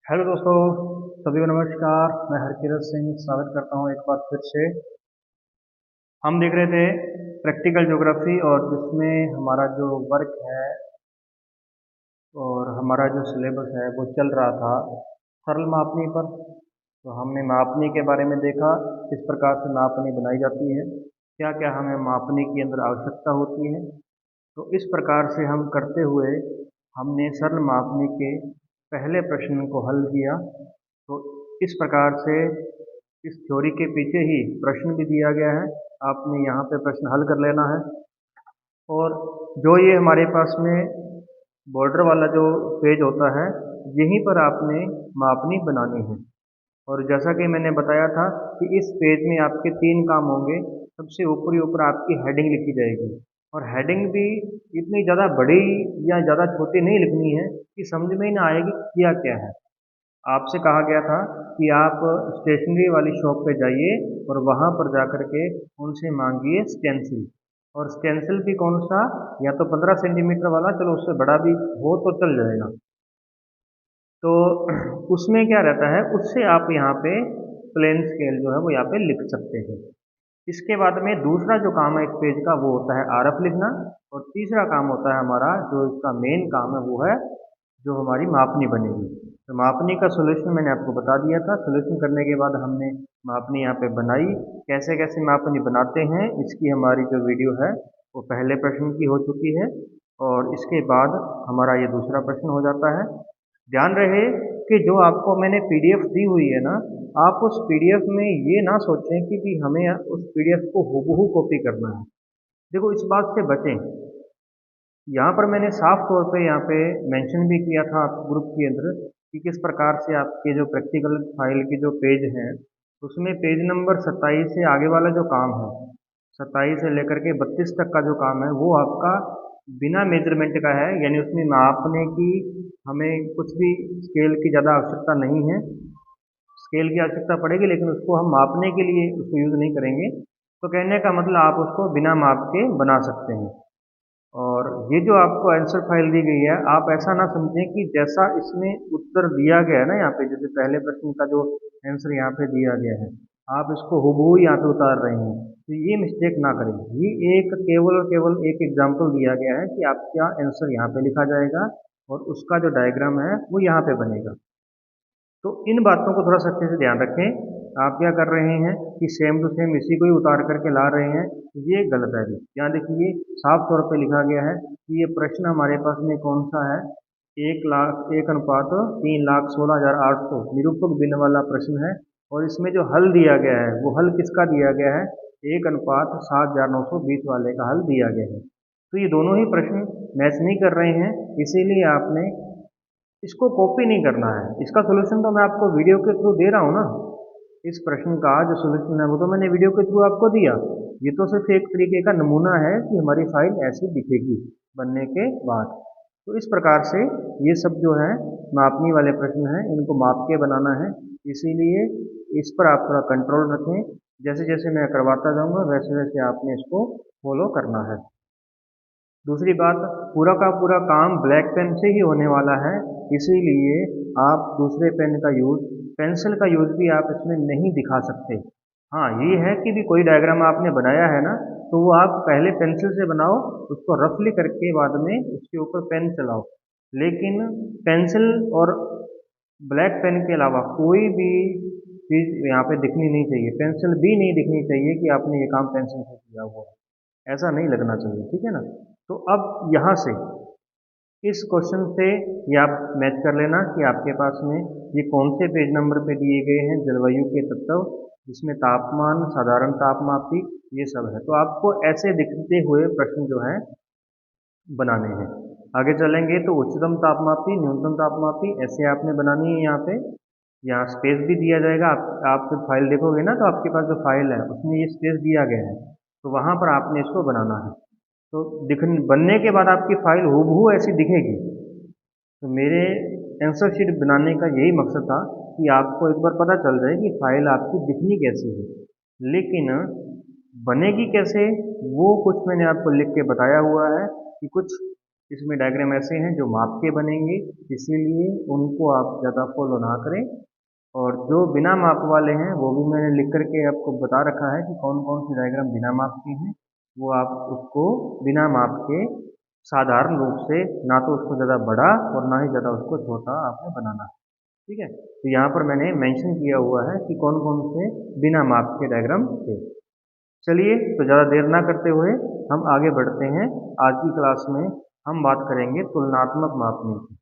Hello दोस्तों, सभी को नमस्कार। मैं हरकिरत सिंह स्वागत करता हूं एक बार फिर से। हम देख रहे थे प्रैक्टिकल ज्योग्राफी और जिसमें हमारा जो वर्क है और हमारा जो सिलेबस है वो चल रहा था सरल मापनी पर। तो हमने मापनी के बारे में देखा, किस प्रकार से मापनी बनाई जाती है, क्या क्या हमें मापनी के अंदर आवश्यकता होती है। तो इस प्रकार से हम करते हुए हमने सरल मापनी के पहले प्रश्न को हल किया। तो इस प्रकार से इस थ्योरी के पीछे ही प्रश्न भी दिया गया है, आपने यहाँ पे प्रश्न हल कर लेना है। और जो ये हमारे पास में बॉर्डर वाला जो पेज होता है, यहीं पर आपने मापनी बनानी है। और जैसा कि मैंने बताया था कि इस पेज में आपके तीन काम होंगे। सबसे ऊपरी ऊपर आपकी हेडिंग लिखी जाएगी, और हेडिंग भी इतनी ज़्यादा बड़ी या ज़्यादा छोटी नहीं लिखनी है कि समझ में ही ना आएगी किया क्या है। आपसे कहा गया था कि आप स्टेशनरी वाली शॉप पे जाइए और वहाँ पर जा कर के उनसे मांगिए स्टेंसिल। और स्टेंसिल भी कौन सा, या तो 15 सेंटीमीटर वाला, चलो उससे बड़ा भी हो तो चल जाएगा। तो उसमें क्या रहता है, उससे आप यहाँ पे प्लेन स्केल जो है वो यहाँ पे लिख सकते हैं। इसके बाद में दूसरा जो काम है इस पेज का वो होता है आरएफ लिखना। और तीसरा काम होता है हमारा, जो इसका मेन काम है वो है जो हमारी मापनी बनेगी। तो मापनी का सोल्यूशन मैंने आपको बता दिया था। सोल्यूशन करने के बाद हमने मापनी यहाँ पे बनाई। कैसे कैसे मापनी बनाते हैं इसकी हमारी जो वीडियो है वो पहले प्रश्न की हो चुकी है, और इसके बाद हमारा ये दूसरा प्रश्न हो जाता है। ध्यान रहे कि जो आपको मैंने पीडीएफ दी हुई है ना, आप उस पीडीएफ में ये ना सोचें कि भी हमें उस पीडीएफ को हूबहू कॉपी करना है। देखो, इस बात से बचें। यहाँ पर मैंने साफ तौर पे यहाँ पे मेंशन भी किया था आप ग्रुप के अंदर कि किस प्रकार से आपके जो प्रैक्टिकल फाइल के जो पेज हैं उसमें पेज नंबर 27 से आगे वाला जो काम है, 27 से लेकर के 32 तक का जो काम है वो आपका बिना मेजरमेंट का है। यानी उसमें मापने की हमें कुछ भी स्केल की ज़्यादा आवश्यकता नहीं है। स्केल की आवश्यकता पड़ेगी लेकिन उसको हम मापने के लिए उसको यूज़ नहीं करेंगे। तो कहने का मतलब आप उसको बिना माप के बना सकते हैं। और ये जो आपको आंसर फाइल दी गई है, आप ऐसा ना समझें कि जैसा इसमें उत्तर दिया गया है ना, यहाँ पे जैसे पहले प्रश्न का जो आंसर यहाँ पे दिया गया है, आप इसको हूबहू यहाँ पे उतार रहे हैं। तो ये मिस्टेक ना करें। ये एक केवल और केवल एक एग्जाम्पल दिया गया है कि आपका आंसर यहाँ पे लिखा जाएगा और उसका जो डायग्राम है वो यहाँ पे बनेगा। तो इन बातों को थोड़ा सा अच्छे से ध्यान रखें। आप क्या कर रहे हैं कि सेम टू सेम इसी को ही उतार करके ला रहे हैं, ये गलत है। यहाँ देखिए साफ तौर पे लिखा गया है कि ये प्रश्न हमारे पास में कौन सा है, 1 लाख 1:3,16,800 निरूपक भिन्न वाला प्रश्न है। और इसमें जो हल दिया गया है वो हल किसका दिया गया है, 1:7,920 वाले का हल दिया गया है। तो ये दोनों ही प्रश्न मैच नहीं कर रहे हैं, इसीलिए आपने इसको कॉपी नहीं करना है। इसका सोल्यूशन तो मैं आपको वीडियो के थ्रू दे रहा हूँ ना। इस प्रश्न का जो सोल्यूशन है वो तो मैंने वीडियो के थ्रू आपको दिया। ये तो सिर्फ एक तरीके का नमूना है कि हमारी फाइल ऐसी दिखेगी बनने के बाद। तो इस प्रकार से ये सब जो है मापनी वाले प्रश्न हैं, इनको माप के बनाना है। इसीलिए इस पर आप थोड़ा कंट्रोल रखें। जैसे जैसे मैं करवाता जाऊँगा वैसे वैसे आपने इसको फॉलो करना है। दूसरी बात, पूरा का पूरा काम ब्लैक पेन से ही होने वाला है, इसीलिए आप दूसरे पेन का यूज़, पेंसिल का यूज़ भी आप इसमें नहीं दिखा सकते। हाँ, ये है कि भी कोई डायग्राम आपने बनाया है ना, तो वो आप पहले पेंसिल से बनाओ, उसको रफली करके बाद में उसके ऊपर पेन चलाओ। लेकिन पेंसिल और ब्लैक पेन के अलावा कोई भी चीज़ यहाँ पे दिखनी नहीं चाहिए। पेंसिल भी नहीं दिखनी चाहिए कि आपने ये काम पेंसिल से किया हुआ है, ऐसा नहीं लगना चाहिए, ठीक है ना। तो अब यहाँ से इस क्वेश्चन से ये आप मैच कर लेना कि आपके पास में ये कौन से पेज नंबर पे दिए गए हैं जलवायु के तत्व, जिसमें तापमान, साधारण तापमापी, ये सब है। तो आपको ऐसे दिखते हुए प्रश्न जो है बनाने हैं। आगे चलेंगे तो उच्चतम तापमापी, न्यूनतम तापमापी ऐसे आपने बनानी है। यहाँ पे यहाँ स्पेस भी दिया जाएगा। आप जब फाइल देखोगे ना तो आपके पास जो फाइल है उसमें ये स्पेस दिया गया है, तो वहाँ पर आपने इसको बनाना है। तो बनने के बाद आपकी फाइल हूबहू ऐसी दिखेगी। तो मेरे आंसर शीट बनाने का यही मकसद था कि आपको एक बार पता चल जाए कि फाइल आपकी दिखनी कैसी है। लेकिन बनेगी कैसे वो कुछ मैंने आपको लिख के बताया हुआ है कि कुछ इसमें डायग्राम ऐसे हैं जो माप के बनेंगे, इसीलिए उनको आप ज़्यादा फॉलो ना करें। और जो बिना माप वाले हैं वो भी मैंने लिख करके आपको बता रखा है कि कौन कौन से डायग्राम बिना माप के हैं, वो आप उसको बिना माप के साधारण रूप से, ना तो उसको ज़्यादा बड़ा और ना ही ज़्यादा उसको छोटा आपने बनाना है। ठीक है, तो यहाँ पर मैंने मेंशन किया हुआ है कि कौन कौन से बिना माप के डायग्राम थे। चलिए, तो ज़्यादा देर ना करते हुए हम आगे बढ़ते हैं। आज की क्लास में हम बात करेंगे तुलनात्मक मापनी की।